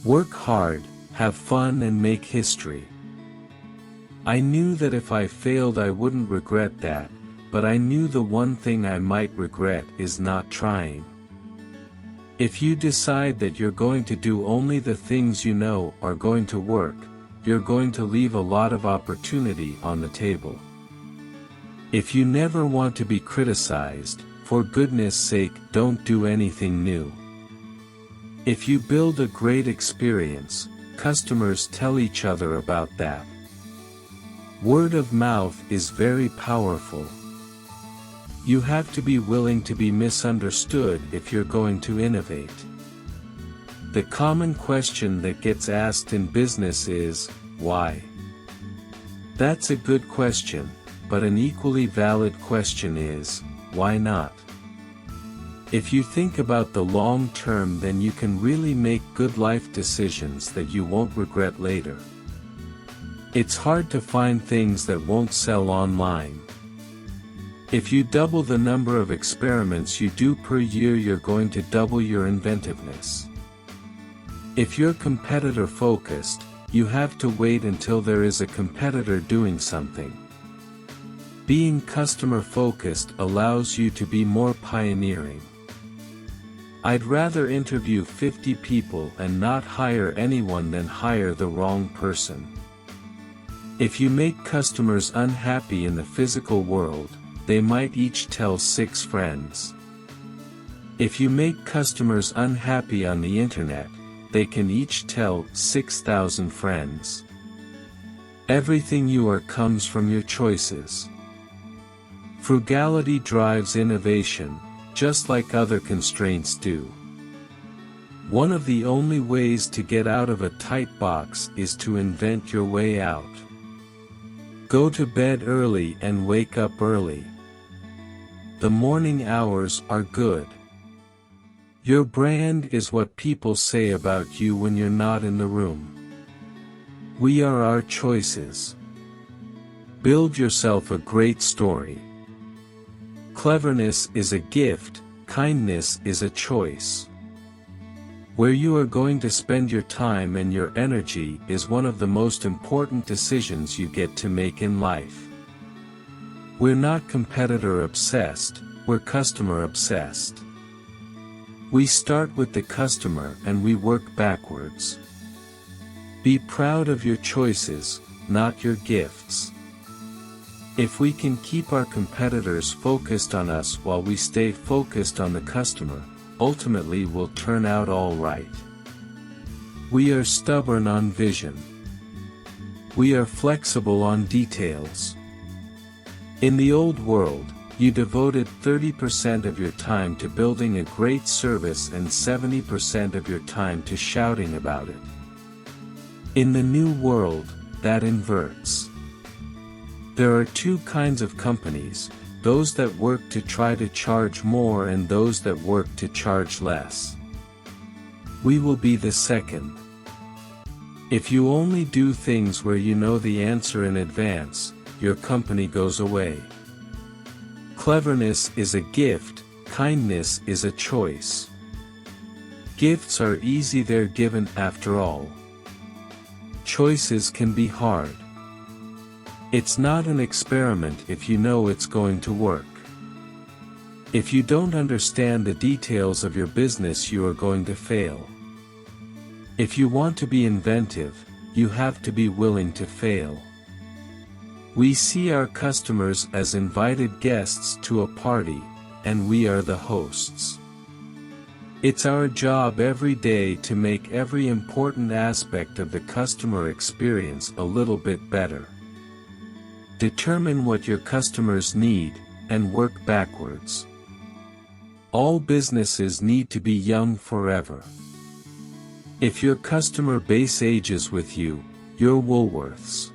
Work hard, have fun and make history. I knew that if I failed I wouldn't regret that, but I knew the one thing I might regret is not trying. If you decide that you're going to do only the things you know are going to work, you're going to leave a lot of opportunity on the table. If you never want to be criticized, for goodness sake, don't do anything new. If you build a great experience, customers tell each other about that. Word of mouth is very powerful. You have to be willing to be misunderstood if you're going to innovate. The common question that gets asked in business is, why? That's a good question, but an equally valid question is, why not? If you think about the long term, then you can really make good life decisions that you won't regret later. It's hard to find things that won't sell online. If you double the number of experiments you do per year, you're going to double your inventiveness. If you're competitor focused, you have to wait until there is a competitor doing something. Being customer focused allows you to be more pioneering. I'd rather interview 50 people and not hire anyone than hire the wrong person. If you make customers unhappy in the physical world, they might each tell 6 friends. If you make customers unhappy on the internet, they can each tell 6,000 friends. Everything you are comes from your choices. Frugality drives innovation, just like other constraints do. One of the only ways to get out of a tight box is to invent your way out. Go to bed early and wake up early. The morning hours are good. Your brand is what people say about you when you're not in the room. We are our choices. Build yourself a great story. Cleverness is a gift, kindness is a choice. Where you are going to spend your time and your energy is one of the most important decisions you get to make in life. We're not competitor obsessed, we're customer obsessed. We start with the customer and we work backwards. Be proud of your choices, not your gifts. If we can keep our competitors focused on us while we stay focused on the customer, ultimately we'll turn out all right. We are stubborn on vision. We are flexible on details. In the old world, you devoted 30% of your time to building a great service and 70% of your time to shouting about it. In the new world, that inverts. There are 2 kinds of companies, those that work to try to charge more and those that work to charge less. We will be the second. If you only do things where you know the answer in advance, your company goes away. Cleverness is a gift, kindness is a choice. Gifts are easy, they're given after all. Choices can be hard. It's not an experiment if you know it's going to work. If you don't understand the details of your business, you are going to fail. If you want to be inventive, you have to be willing to fail. We see our customers as invited guests to a party, and we are the hosts. It's our job every day to make every important aspect of the customer experience a little bit better. Determine what your customers need, and work backwards. All businesses need to be young forever. If your customer base ages with you, you're Woolworths.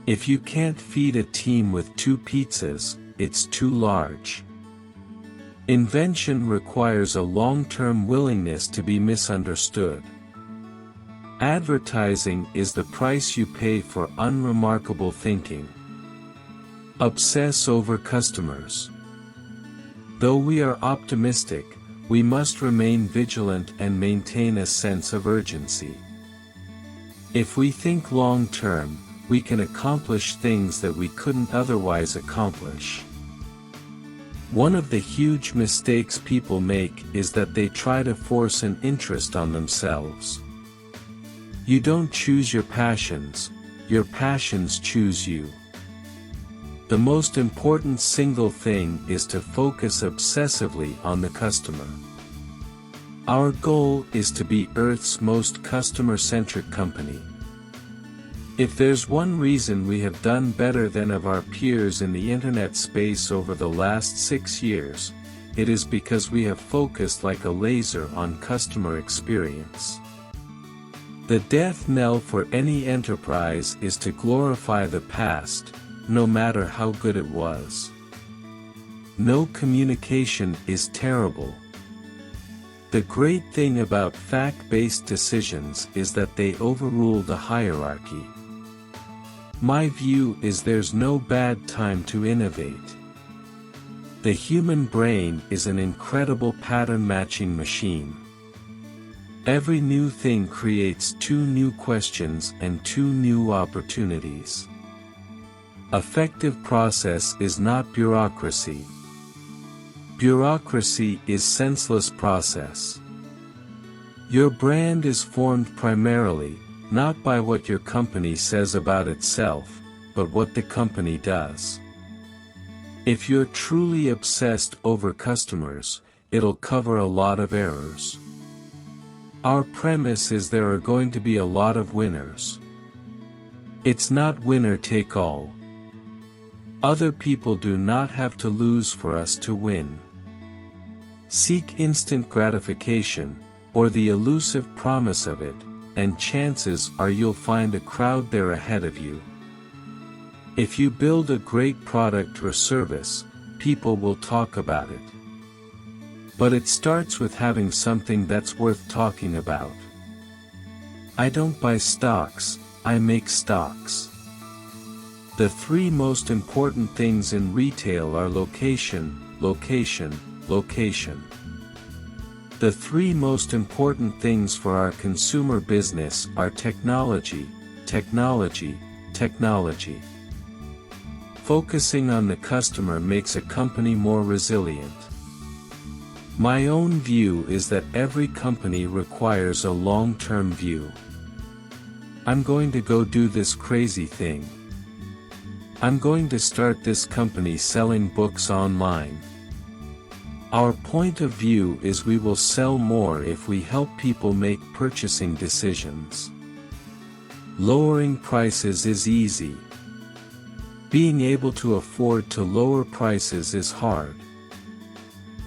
If you can't feed a team with 2 pizzas, it's too large. Invention requires a long-term willingness to be misunderstood. Advertising is the price you pay for unremarkable thinking. Obsess over customers. Though we are optimistic, we must remain vigilant and maintain a sense of urgency. If we think long-term, we can accomplish things that we couldn't otherwise accomplish. One of the huge mistakes people make is that they try to force an interest on themselves. You don't choose your passions choose you. The most important single thing is to focus obsessively on the customer. Our goal is to be Earth's most customer-centric company. If there's one reason we have done better than of our peers in the internet space over the last 6 years, it is because we have focused like a laser on customer experience. The death knell for any enterprise is to glorify the past, no matter how good it was. No communication is terrible. The great thing about fact-based decisions is that they overrule the hierarchy. My view is there's no bad time to innovate. The human brain is an incredible pattern-matching machine. Every new thing creates 2 new questions and 2 new opportunities. Effective process is not bureaucracy. Bureaucracy is senseless process. Your brand is formed primarily, not by what your company says about itself, but what the company does. If you're truly obsessed over customers, it'll cover a lot of errors. Our premise is there are going to be a lot of winners. It's not winner take all. Other people do not have to lose for us to win. Seek instant gratification, or the elusive promise of it, and chances are you'll find a crowd there ahead of you. If you build a great product or service, people will talk about it. But it starts with having something that's worth talking about. I don't buy stocks, I make stocks. The 3 most important things in retail are location, location, location. The 3 most important things for our consumer business are technology, technology, technology. Focusing on the customer makes a company more resilient. My own view is that every company requires a long-term view. I'm going to go do this crazy thing. I'm going to start this company selling books online. Our point of view is we will sell more if we help people make purchasing decisions. Lowering prices is easy. Being able to afford to lower prices is hard.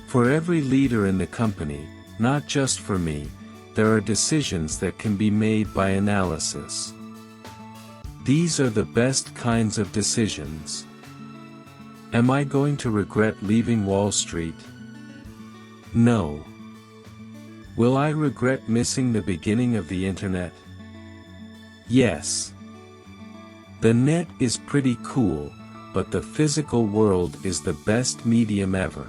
For every leader in the company, not just for me, there are decisions that can be made by analysis. These are the best kinds of decisions. Am I going to regret leaving Wall Street? No. Will I regret missing the beginning of the internet? Yes. The net is pretty cool, but the physical world is the best medium ever.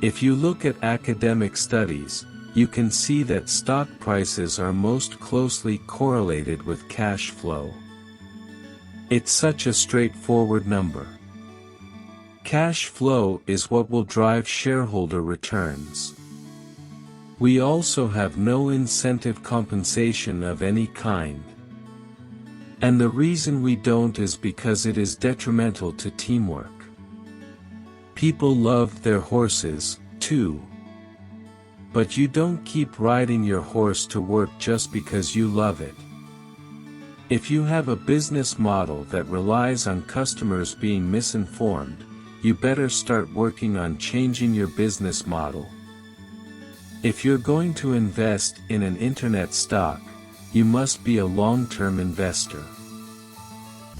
If you look at academic studies, you can see that stock prices are most closely correlated with cash flow. It's such a straightforward number. Cash flow is what will drive shareholder returns. We also have no incentive compensation of any kind. And the reason we don't is because it is detrimental to teamwork. People love their horses, too. But you don't keep riding your horse to work just because you love it. If you have a business model that relies on customers being misinformed, you better start working on changing your business model. If you're going to invest in an internet stock, you must be a long-term investor.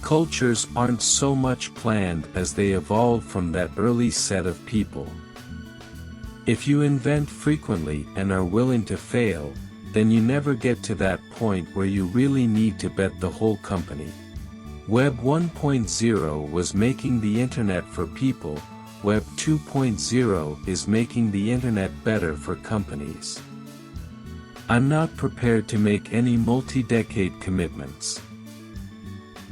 Cultures aren't so much planned as they evolve from that early set of people. If you invent frequently and are willing to fail, then you never get to that point where you really need to bet the whole company. Web 1.0 was making the internet for people, Web 2.0 is making the internet better for companies. I'm not prepared to make any multi-decade commitments.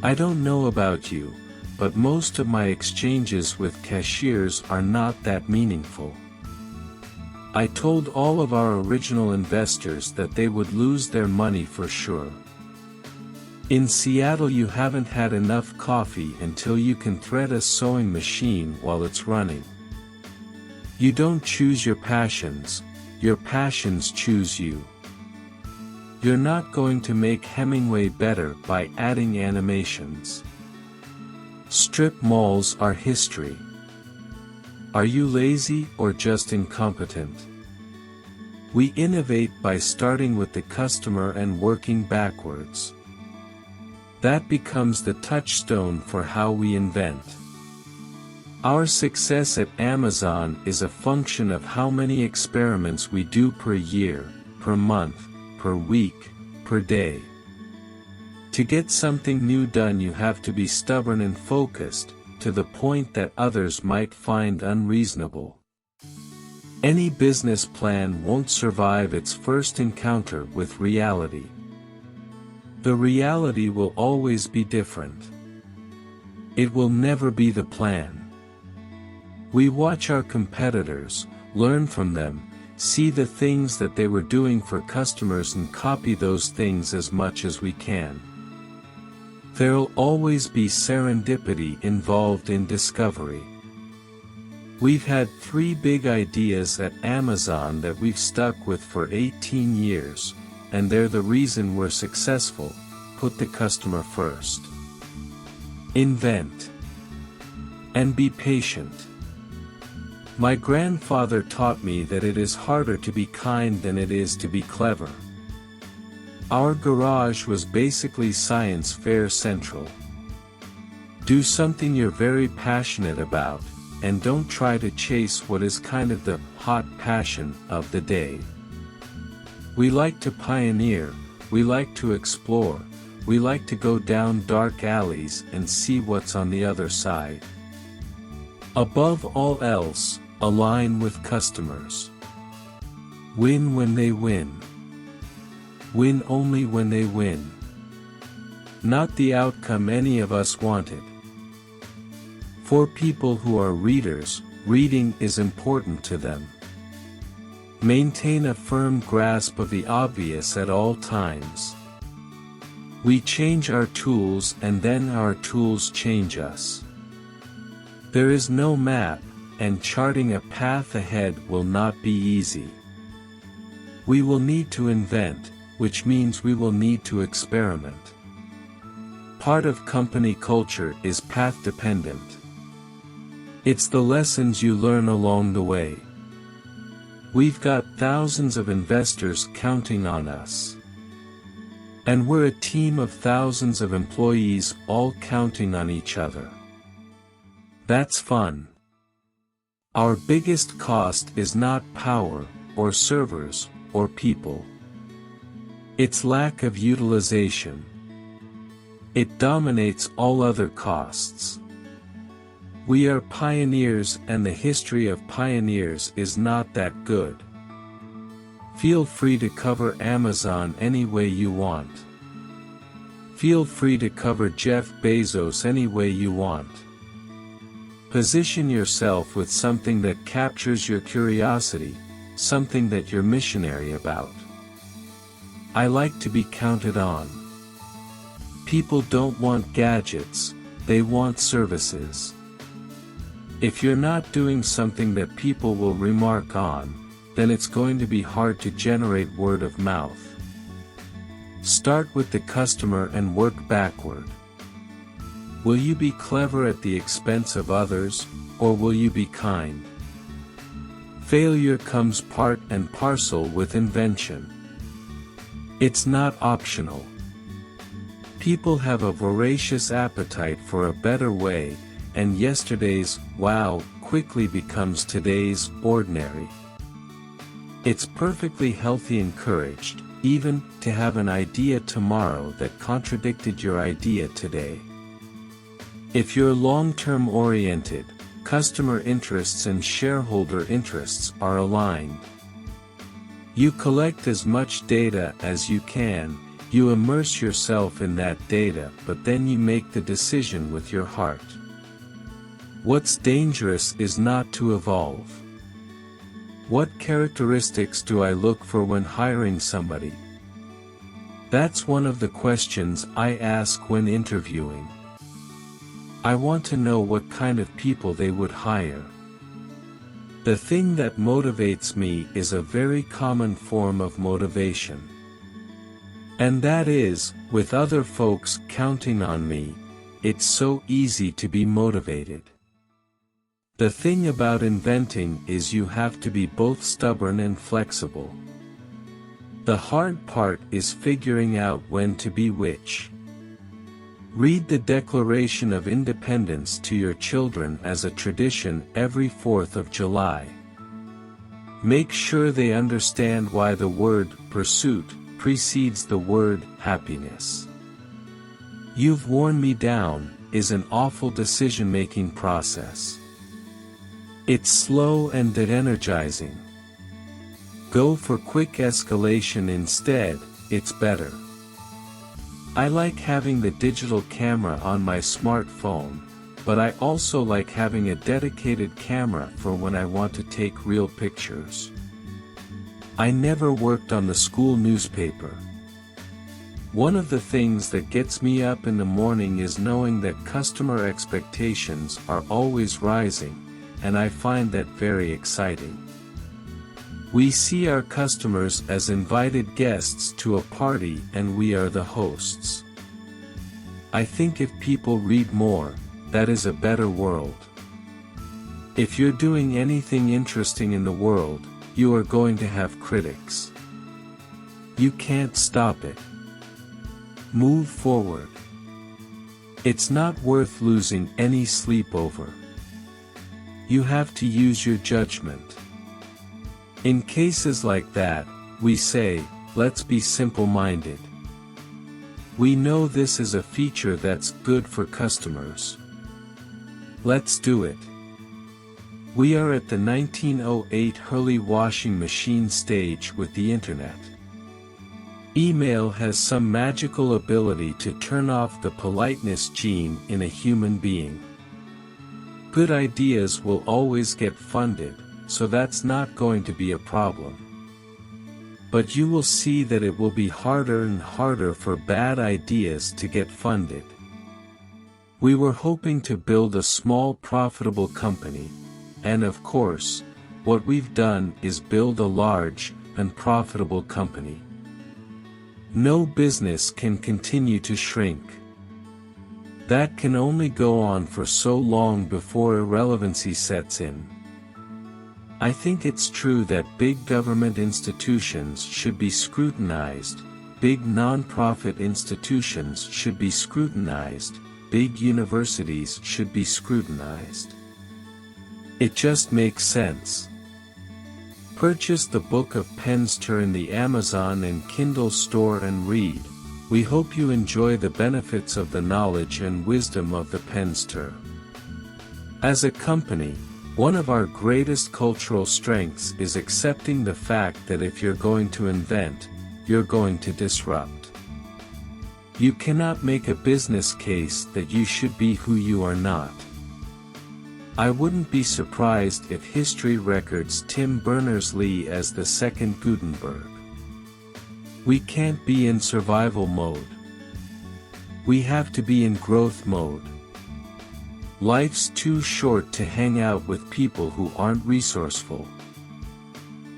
I don't know about you, but most of my exchanges with cashiers are not that meaningful. I told all of our original investors that they would lose their money for sure. In Seattle, you haven't had enough coffee until you can thread a sewing machine while it's running. You don't choose your passions choose you. You're not going to make Hemingway better by adding animations. Strip malls are history. Are you lazy or just incompetent? We innovate by starting with the customer and working backwards. That becomes the touchstone for how we invent. Our success at Amazon is a function of how many experiments we do per year, per month, per week, per day. To get something new done, you have to be stubborn and focused, to the point that others might find unreasonable. Any business plan won't survive its first encounter with reality. The reality will always be different. It will never be the plan. We watch our competitors, learn from them, see the things that they were doing for customers and copy those things as much as we can. There'll always be serendipity involved in discovery. We've had 3 big ideas at Amazon that we've stuck with for 18 years, and they're the reason we're successful. Put the customer first. Invent. And be patient. My grandfather taught me that it is harder to be kind than it is to be clever. Our garage was basically science fair central. Do something you're very passionate about, and don't try to chase what is kind of the hot passion of the day. We like to pioneer, we like to explore, we like to go down dark alleys and see what's on the other side. Above all else, align with customers. Win when they win. Win only when they win. Not the outcome any of us wanted. For people who are readers, reading is important to them. Maintain a firm grasp of the obvious at all times. We change our tools and then our tools change us. There is no map, and charting a path ahead will not be easy. We will need to invent, which means we will need to experiment. Part of company culture is path dependent. It's the lessons you learn along the way. We've got thousands of investors counting on us. And we're a team of thousands of employees all counting on each other. That's fun. Our biggest cost is not power, or servers, or people. It's lack of utilization. It dominates all other costs. We are pioneers, and the history of pioneers is not that good. Feel free to cover Amazon any way you want. Feel free to cover Jeff Bezos any way you want. Position yourself with something that captures your curiosity, something that you're missionary about. I like to be counted on. People don't want gadgets, they want services. If you're not doing something that people will remark on, then it's going to be hard to generate word of mouth. Start with the customer and work backward. Will you be clever at the expense of others, or will you be kind? Failure comes part and parcel with invention. It's not optional. People have a voracious appetite for a better way, and yesterday's wow quickly becomes today's ordinary. It's perfectly healthy, encouraged, even, to have an idea tomorrow that contradicted your idea today. If you're long-term oriented, customer interests and shareholder interests are aligned. You collect as much data as you can, you immerse yourself in that data, but then you make the decision with your heart. What's dangerous is not to evolve. What characteristics do I look for when hiring somebody? That's one of the questions I ask when interviewing. I want to know what kind of people they would hire. The thing that motivates me is a very common form of motivation. And that is, with other folks counting on me, it's so easy to be motivated. The thing about inventing is you have to be both stubborn and flexible. The hard part is figuring out when to be which. Read the Declaration of Independence to your children as a tradition every 4th of July. Make sure they understand why the word pursuit precedes the word happiness. You've worn me down is an awful decision-making process. It's slow and de-energizing. Go for quick escalation instead, it's better. I like having the digital camera on my smartphone, but I also like having a dedicated camera for when I want to take real pictures. I never worked on the school newspaper. One of the things that gets me up in the morning is knowing that customer expectations are always rising, and I find that very exciting. We see our customers as invited guests to a party and we are the hosts. I think if people read more, that is a better world. If you're doing anything interesting in the world, you are going to have critics. You can't stop it. Move forward. It's not worth losing any sleep over. You have to use your judgment. In cases like that, we say, let's be simple-minded. We know this is a feature that's good for customers. Let's do it. We are at the 1908 Hurley washing machine stage with the internet. Email has some magical ability to turn off the politeness gene in a human being. Good ideas will always get funded, so that's not going to be a problem. But you will see that it will be harder and harder for bad ideas to get funded. We were hoping to build a small profitable company, and of course, what we've done is build a large and profitable company. No business can continue to shrink. That can only go on for so long before irrelevancy sets in. I think it's true that big government institutions should be scrutinized, big non-profit institutions should be scrutinized, big universities should be scrutinized. It just makes sense. Purchase the Book of Penster in the Amazon and Kindle store and read. We hope you enjoy the benefits of the knowledge and wisdom of the Penster. As a company, one of our greatest cultural strengths is accepting the fact that if you're going to invent, you're going to disrupt. You cannot make a business case that you should be who you are not. I wouldn't be surprised if history records Tim Berners-Lee as the second Gutenberg. We can't be in survival mode. We have to be in growth mode. Life's too short to hang out with people who aren't resourceful.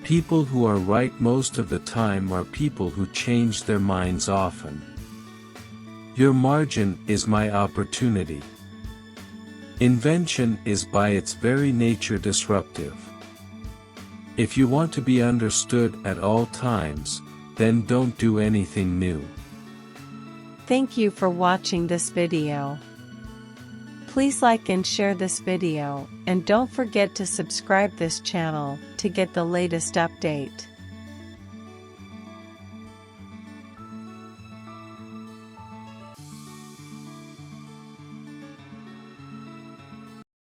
People who are right most of the time are people who change their minds often. Your margin is my opportunity. Invention is by its very nature disruptive. If you want to be understood at all times, then don't do anything new. Thank you for watching this video. Please like and share this video, and don't forget to subscribe this channel to get the latest update.